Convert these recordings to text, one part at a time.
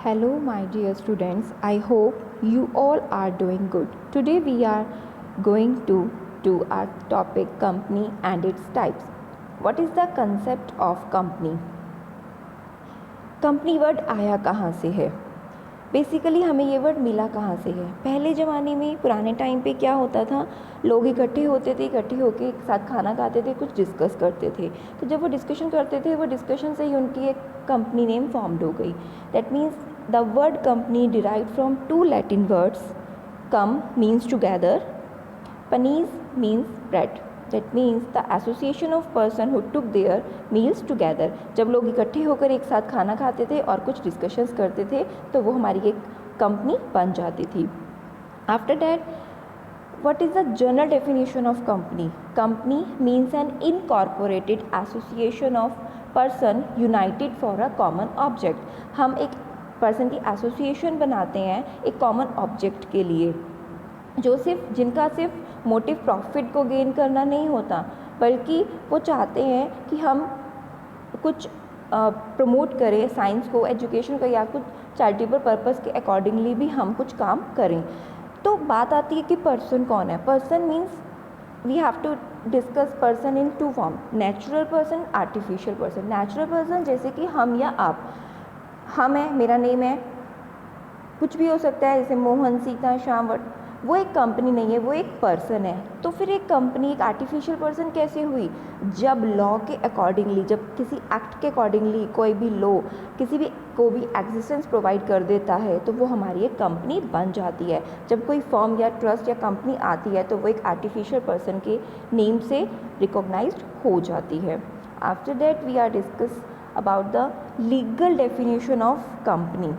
Hello, my dear students. I hope you all are doing good. Today we are going to do our topic company and its types. What is the concept of company? Company word आया कहाँ से है? Basically हमें ये word मिला कहाँ से है? पहले ज़माने में पुराने टाइम पे क्या होता था, लोग इकट्ठे होते थे, इकट्ठे होकर एक साथ खाना खाते थे, कुछ डिस्कस करते थे। तो जब वो डिस्कशन करते थे, वो डिस्कशन से ही उनकी एक कंपनी नेम फॉर्म्ड हो गई। That means the word company derive from two Latin words. Com means together, panis means bread. That means the association of person who took their meals together. जब लोग इकट्ठे होकर एक साथ खाना खाते थे और कुछ डिस्कशंस करते थे तो वो हमारी एक कंपनी बन जाती थी। After that, what is the general definition of company? Company means an incorporated association of person united for a common object. हम एक पर्सन की एसोसिएशन बनाते हैं एक कॉमन ऑब्जेक्ट के लिए, जो जिनका सिर्फ मोटिव प्रॉफिट को गेन करना नहीं होता, बल्कि वो चाहते हैं कि हम कुछ प्रमोट करें साइंस को, एजुकेशन को, या कुछ चैरिटेबल पर्पस के अकॉर्डिंगली भी हम कुछ काम करें। तो बात आती है कि पर्सन कौन है। Person means we have to discuss person in two form, natural person, artificial person. Natural person जैसे कि हम या आप, हम है, मेरा नेम है, कुछ भी हो सकता है, जैसे मोहन, सीता, श्याम, वो एक कंपनी नहीं है, वो एक पर्सन है। तो फिर एक कंपनी एक आर्टिफिशियल पर्सन कैसे हुई? जब लॉ के अकॉर्डिंगली, जब किसी एक्ट के अकॉर्डिंगली कोई भी लॉ किसी भी को भी एग्जिस्टेंस प्रोवाइड कर देता है तो वो हमारी एक कंपनी बन जाती है। जब कोई फर्म या ट्रस्ट या कंपनी आती है तो वो एक आर्टिफिशियल पर्सन के नेम से रिकॉग्नाइज्ड हो जाती है। After that we are discuss about the legal definition of company.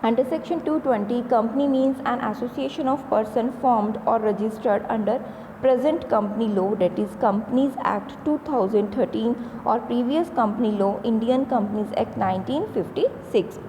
Under section 220, company means an association of person formed or registered under present company law, that is Companies Act 2013 or previous company law, Indian Companies Act 1956.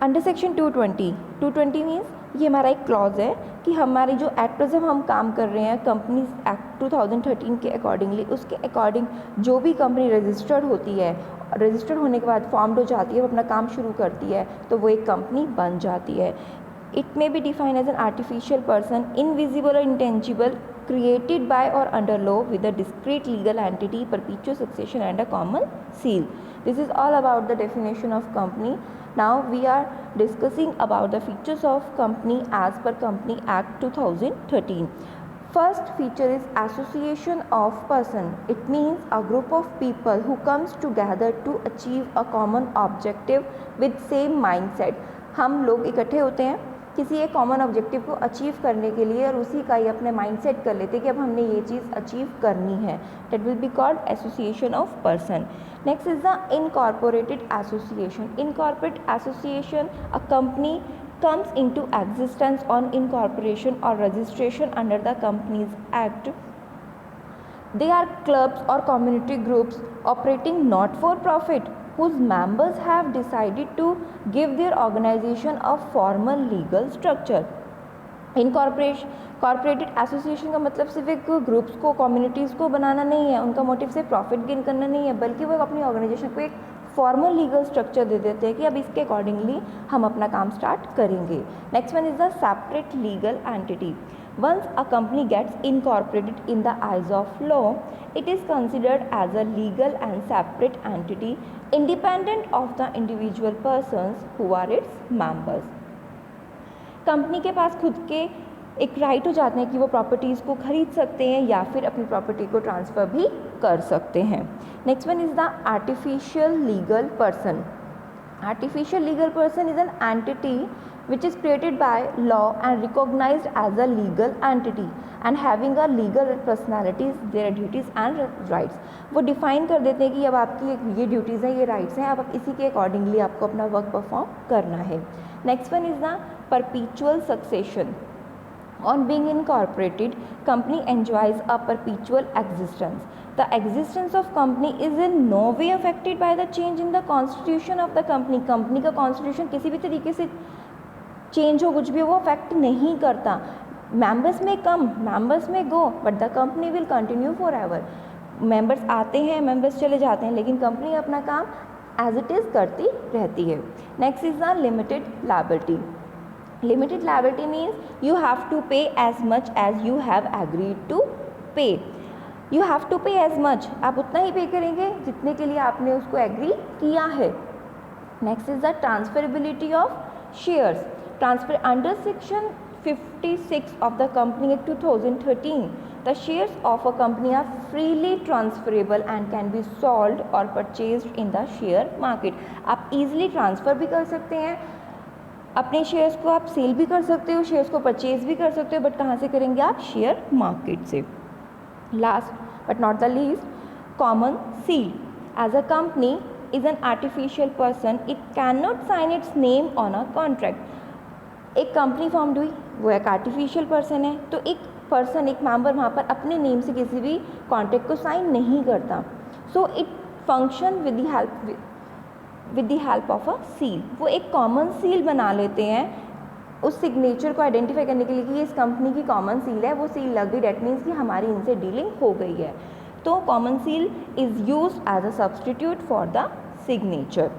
Under section 220 means ये हमारा एक clause है कि हमारी जो at present हम काम कर रहे हैं कंपनीज एक्ट 2013 के अकॉर्डिंगली, उसके अकॉर्डिंग जो भी कंपनी रजिस्टर्ड होती है, रजिस्टर्ड होने के बाद फॉर्म्ड हो जाती है, वो अपना काम शुरू करती है, तो वो एक कंपनी बन जाती है। It may be defined as an artificial person, invisible और intangible, created by or under law with a discrete legal entity, perpetual succession and a common seal. This is all about the definition of company. Now we are discussing about the features of company as per Company Act 2013. First feature is association of person. It means a group of people who comes together to achieve a common objective with same mindset. हम लोग इकट्ठे होते हैं किसी एक common objective को achieve करने के लिए और उसी का ही अपने माइंडसेट कर लेते हैं कि अब हमने ये चीज़ अचीव करनी है। That will be called association of person. Next is the incorporated association. Incorporate association, a company comes into existence on incorporation or registration under the Companies Act. They are clubs or community groups operating not for profit whose members have decided to give their organization a formal legal structure. Corporated association का मतलब सिर्फ एक groups को, communities को बनाना नहीं है, उनका motive सिर्फ प्रॉफिट गेन करना नहीं है, बल्कि वो अपनी ऑर्गेनाइजेशन को एक फॉर्मल लीगल स्ट्रक्चर दे देते हैं कि अब इसके अकॉर्डिंगली हम अपना काम स्टार्ट करेंगे। Next one is the separate legal entity. Once a company gets incorporated in the eyes of law, it is considered as a legal and separate entity independent of the individual persons who are its members. Company के पास खुद के एक right हो जाते हैं कि वो properties को खरीद सकते हैं या फिर अपनी प्रॉपर्टी को ट्रांसफ़र भी कर सकते हैं। Next one is the artificial legal person. Artificial legal person is an entity which is created by law and recognized as a legal entity and having a legal personalities, their duties and rights. वो define कर देते हैं कि अब आपकी ये duties हैं, ये राइट्स हैं, अब इसी के अकॉर्डिंगली आपको अपना वर्क परफॉर्म करना है। Next one is the परपीचुअल succession. On being incorporated, company enjoys a perpetual existence. The existence of company is in no way affected by the change in the constitution of the company. Company का constitution किसी भी तरीके से change हो, कुछ भी वो affect नहीं करता। मेंबर्स में कम, मेंबर्स में go, but the company will continue forever. Members आते हैं, मेंबर्स चले जाते हैं, लेकिन कंपनी अपना काम एज इट इज़ करती रहती है। Next is the limited liability. Limited liability means you have to pay as much as you have agreed to pay. You have to pay as much, आप उतना ही पे करेंगे जितने के लिए आपने उसको एग्री किया है। Next is the transferability of shares. Transfer under section 56 of the Company Act 2013, the shares of a company are freely transferable and can be sold or purchased in the share market. आप easily transfer भी कर सकते हैं अपने shares को, आप cell भी कर सकते हो, शेयर्स को परचेज भी कर सकते हो, बट कहाँ से करेंगे आप? शेयर मार्केट से। Last but not the least, common seal. As a company is an artificial person, it can not sign its name on a contract. एक कंपनी फॉर्म हुई, वो एक आर्टिफिशियल पर्सन है, तो एक पर्सन, एक मेंबर वहाँ पर अपने नेम से किसी भी कॉन्ट्रैक्ट को साइन नहीं करता। So it function with the help of a seal. वो एक कॉमन सील बना लेते हैं उस सिग्नेचर को आइडेंटिफाई करने के लिए कि ये इस कंपनी की कॉमन सील है, वो सील लग गई, डेट मीन्स कि हमारी इनसे डीलिंग हो गई है। तो common seal is used as a substitute for the signature.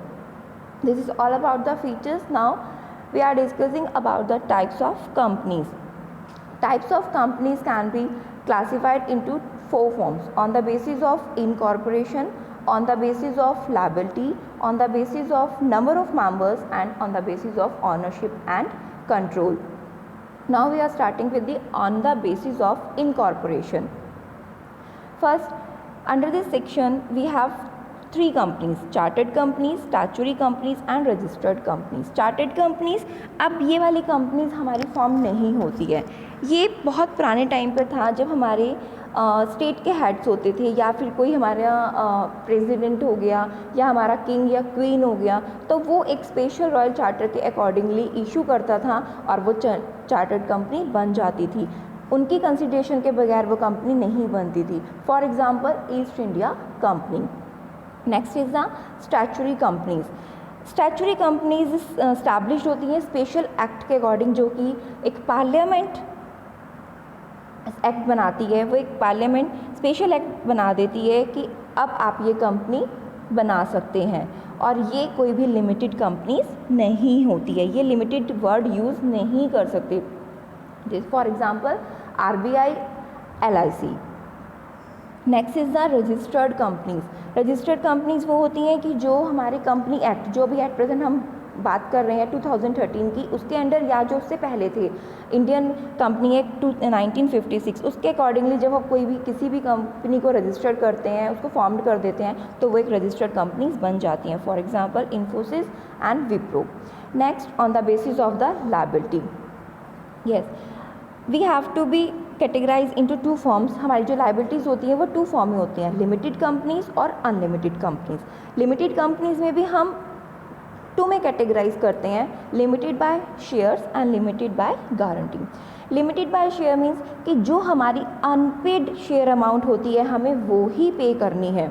This is all about the features. Now we are discussing about the types of companies. Types of companies can be classified into 4 forms: on the basis of incorporation, on the basis of liability, on the basis of number of members, and on the basis of ownership and control. Now we are starting with the on the basis of incorporation. First, under this section we have 3 companies: chartered companies, statutory companies and registered companies. Chartered companies, अब ये वाली companies हमारी form नहीं होती है। ये बहुत पुराने टाइम पर था जब हमारे स्टेट के हेड्स होते थे, या फिर कोई हमारा प्रेसिडेंट हो गया, या हमारा किंग या क्वीन हो गया, तो वो एक स्पेशल रॉयल चार्टर के अकॉर्डिंगली इशू करता था और वो चार्टर्ड कंपनी बन जाती थी। उनकी कंसिडरेशन के बगैर वो कंपनी नहीं बनती थी। For example east India company. Next is the statutory companies. Statutory companies established होती हैं स्पेशल एक्ट के अकॉर्डिंग, जो कि एक पार्लियामेंट एक्ट बनाती है। वो एक पार्लियामेंट स्पेशल एक्ट बना देती है कि अब आप ये कंपनी बना सकते हैं, और ये कोई भी लिमिटेड कंपनीज नहीं होती है, ये लिमिटेड वर्ड यूज़ नहीं कर सकते। For example RBI, LIC। Next is the registered companies. Registered companies वो होती हैं कि जो हमारे कंपनी एक्ट, जो भी एट प्रेजेंट हम बात कर रहे हैं 2013 की, उसके अंडर या जो उससे पहले थे, इंडियन कंपनी एक्ट 1956, उसके अकॉर्डिंगली जब हम कोई भी किसी भी कंपनी को रजिस्टर्ड करते हैं, उसको फॉर्म्ड कर देते हैं, तो वो एक रजिस्टर्ड कंपनीज बन जाती हैं। For example Infosys and Wipro. Next, on the basis of the liability. Yes, we have to be categorize into 2 forms. हमारी जो लाइबिलिटीज़ होती हैं वो 2 फॉर्म में होती हैं: लिमिटेड कंपनीज और अनलिमिटेड कंपनीज। लिमिटेड कंपनीज में भी हम 2 में कैटेगराइज करते हैं: limited by shares and limited by guarantee. Limited by share means कि जो हमारी अनपेड शेयर अमाउंट होती है हमें वो ही पे करनी है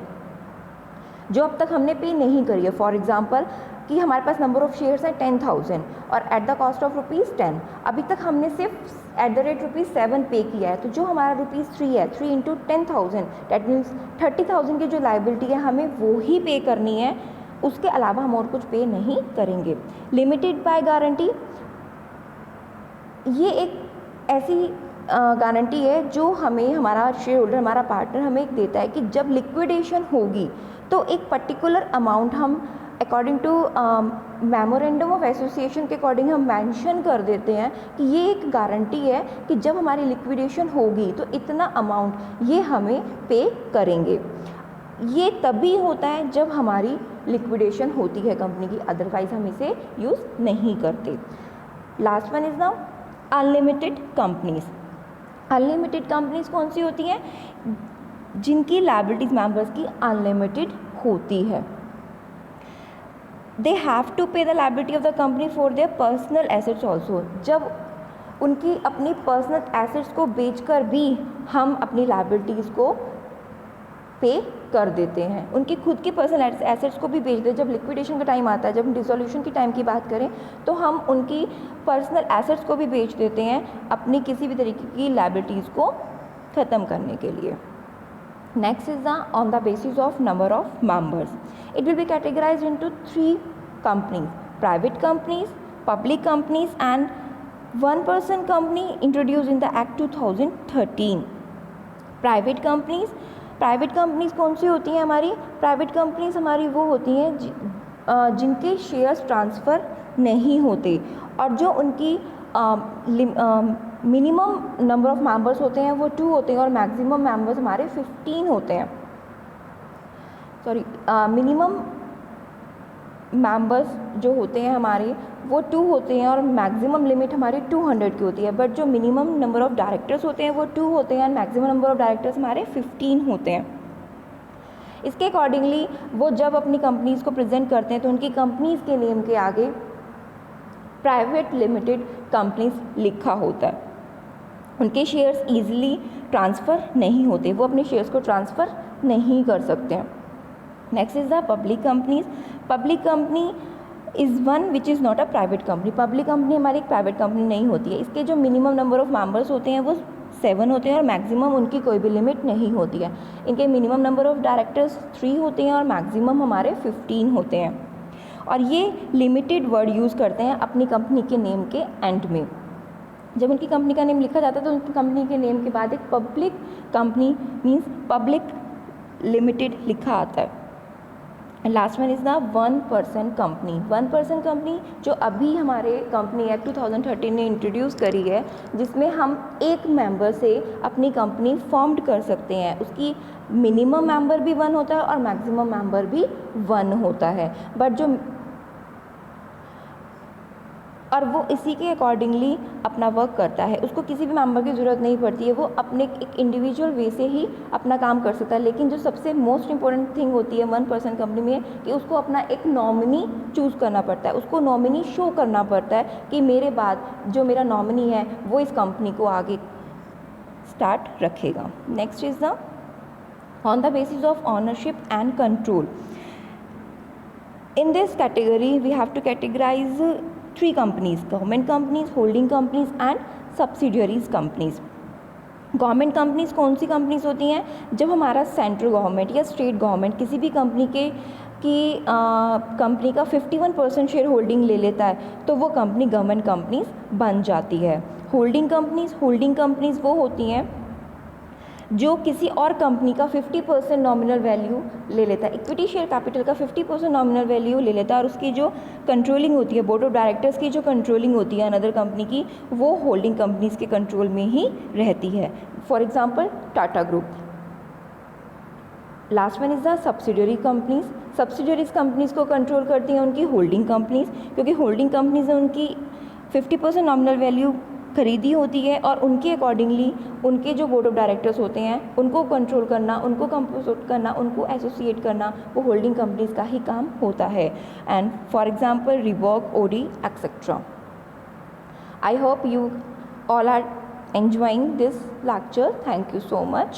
जो अब तक हमने पे नहीं करी है। फॉर एग्जाम्पल कि हमारे पास नंबर ऑफ़ शेयर्स हैं 10,000 और एट द कॉस्ट ऑफ ₹10, अभी तक हमने सिर्फ एट द रेट ₹7 पे किया है, तो जो हमारा ₹3 है, 3 इंटू 10,000, डेट मीन्स 30,000 की जो लाइबिलिटी है हमें वो ही पे करनी है, उसके अलावा हम और कुछ पे नहीं करेंगे। लिमिटेड बाय गारंटी, ये एक ऐसी गारंटी है जो हमें हमारा शेयर होल्डर, हमारा पार्टनर हमें एक देता है कि जब लिक्विडेशन होगी तो एक पर्टिकुलर अमाउंट हम according to memorandum of association के अकॉर्डिंग हम मेंशन कर देते हैं कि ये एक गारंटी है कि जब हमारी लिक्विडेशन होगी तो इतना अमाउंट ये हमें पे करेंगे। ये तभी होता है जब हमारी लिक्विडेशन होती है कंपनी की, अदरवाइज हम इसे यूज़ नहीं करते। Last one is now unlimited companies. Unlimited companies कौन सी होती हैं? जिनकी लायबिलिटीज मेंबर्स की अनलिमिटेड होती है। दे हैव टू पे the liability of the company for their personal assets also. जब उनकी अपनी पर्सनल एसेट्स को बेचकर भी हम अपनी लायबिलिटीज़ को पे कर देते हैं, उनकी खुद की पर्सनल एसेट्स को भी बेच देते हैं। जब लिक्विडेशन का टाइम आता है, जब हम डिसोल्यूशन की टाइम की बात करें, तो हम उनकी पर्सनल एसेट्स को भी बेच देते हैं अपनी किसी भी तरीके की लायबिलिटीज़ को ख़त्म करने के लिए। Next is the on the basis of number of members. It will be categorized into 3 companies: private companies, public companies and one person company introduced in the Act 2013. Private companies कौन सी होती हैं हमारी? Private companies हमारी वो होती हैं जिनके shares transfer नहीं होते और जो उनकी मिनिमम नंबर ऑफ मेंबर्स होते हैं वो 2 होते हैं और मैक्सिमम मेंबर्स हमारे 15 होते हैं. सॉरी, मिनिमम मेंबर्स जो होते हैं हमारे वो 2 होते हैं और मैक्सिमम लिमिट हमारी 200 की होती है. बट जो मिनिमम नंबर ऑफ़ डायरेक्टर्स होते हैं वो 2 होते हैं और मैक्सिमम नंबर ऑफ़ डायरेक्टर्स हमारे 15 होते हैं. इसके अकॉर्डिंगली वो जब अपनी कंपनीज़ को प्रेजेंट करते हैं तो उनकी कंपनीज़ के नेम के आगे प्राइवेट लिमिटेड कंपनीज़ लिखा होता है. उनके शेयर्स ईजिली ट्रांसफ़र नहीं होते, वो अपने शेयर्स को ट्रांसफ़र नहीं कर सकते हैं. Next is the public companies. Public company is one which is not a private company. Public company हमारी एक प्राइवेट कंपनी नहीं होती है. इसके जो मिनिमम नंबर ऑफ़ मेंबर्स होते हैं वो 7 होते हैं और मैक्सिमम उनकी कोई भी लिमिट नहीं होती है. इनके मिनिमम नंबर ऑफ़ डायरेक्टर्स 3 होते हैं और मैक्सिमम हमारे 15 होते हैं. और ये लिमिटेड वर्ड यूज़ करते हैं अपनी कंपनी के नेम के एंड में. जब उनकी कंपनी का नेम लिखा जाता है तो उनकी कंपनी के नेम के बाद एक public company means public limited लिखा आता है. Last one is the 1 person company. 1 person company जो अभी हमारे कंपनी एक्ट 2013 ने इंट्रोड्यूस करी है, जिसमें हम एक मेंबर से अपनी कंपनी फॉर्म्ड कर सकते हैं. उसकी मिनिमम मेंबर भी 1 होता है और मैक्सिमम मेंबर भी 1 होता है. बट जो और वो इसी के अकॉर्डिंगली अपना वर्क करता है. उसको किसी भी मेंबर की ज़रूरत नहीं पड़ती है, वो अपने एक इंडिविजुअल वे से ही अपना काम कर सकता है. लेकिन जो सबसे मोस्ट इंपॉर्टेंट थिंग होती है 1 पर्सन कंपनी में कि उसको अपना एक नॉमिनी चूज़ करना पड़ता है. उसको नॉमिनी शो करना पड़ता है कि मेरे बाद जो मेरा नॉमिनी है वो इस कंपनी को आगे स्टार्ट रखेगा. Next is the on the basis of ownership and control. In this category we have to categorize 3 companies: government companies, holding companies and subsidiaries companies. Government companies कौन सी कंपनीज़ होती हैं? जब हमारा सेंट्रल गवर्नमेंट या state government किसी भी company company का 51% share holding ले लेता है तो वो कंपनी गवर्नमेंट कंपनीज़ बन जाती है. होल्डिंग कंपनीज़ वो होती हैं जो किसी और कंपनी का 50% नॉमिनल वैल्यू ले लेता है. इक्विटी शेयर कैपिटल का 50% नॉमिनल वैल्यू ले लेता है और उसकी जो कंट्रोलिंग होती है, बोर्ड ऑफ डायरेक्टर्स की जो कंट्रोलिंग होती है अनदर कंपनी की, वो होल्डिंग कंपनीज़ के कंट्रोल में ही रहती है. For example Tata group. Last one is the subsidiary companies. Subsidiaries companies को कंट्रोल करती हैं उनकी होल्डिंग कंपनीज़, क्योंकि होल्डिंग कंपनीज़ ने उनकी 50% नॉमिनल वैल्यू खरीदी होती है और उनके अकॉर्डिंगली उनके जो बोर्ड ऑफ डायरेक्टर्स होते हैं उनको कंट्रोल करना, उनको कंपोज करना, उनको एसोसिएट करना वो होल्डिंग कंपनीज़ का ही काम होता है. एंड फॉर एग्जांपल रिबॉक, ओडी etcetera. I hope you all are enjoying this lecture. Thank you so much.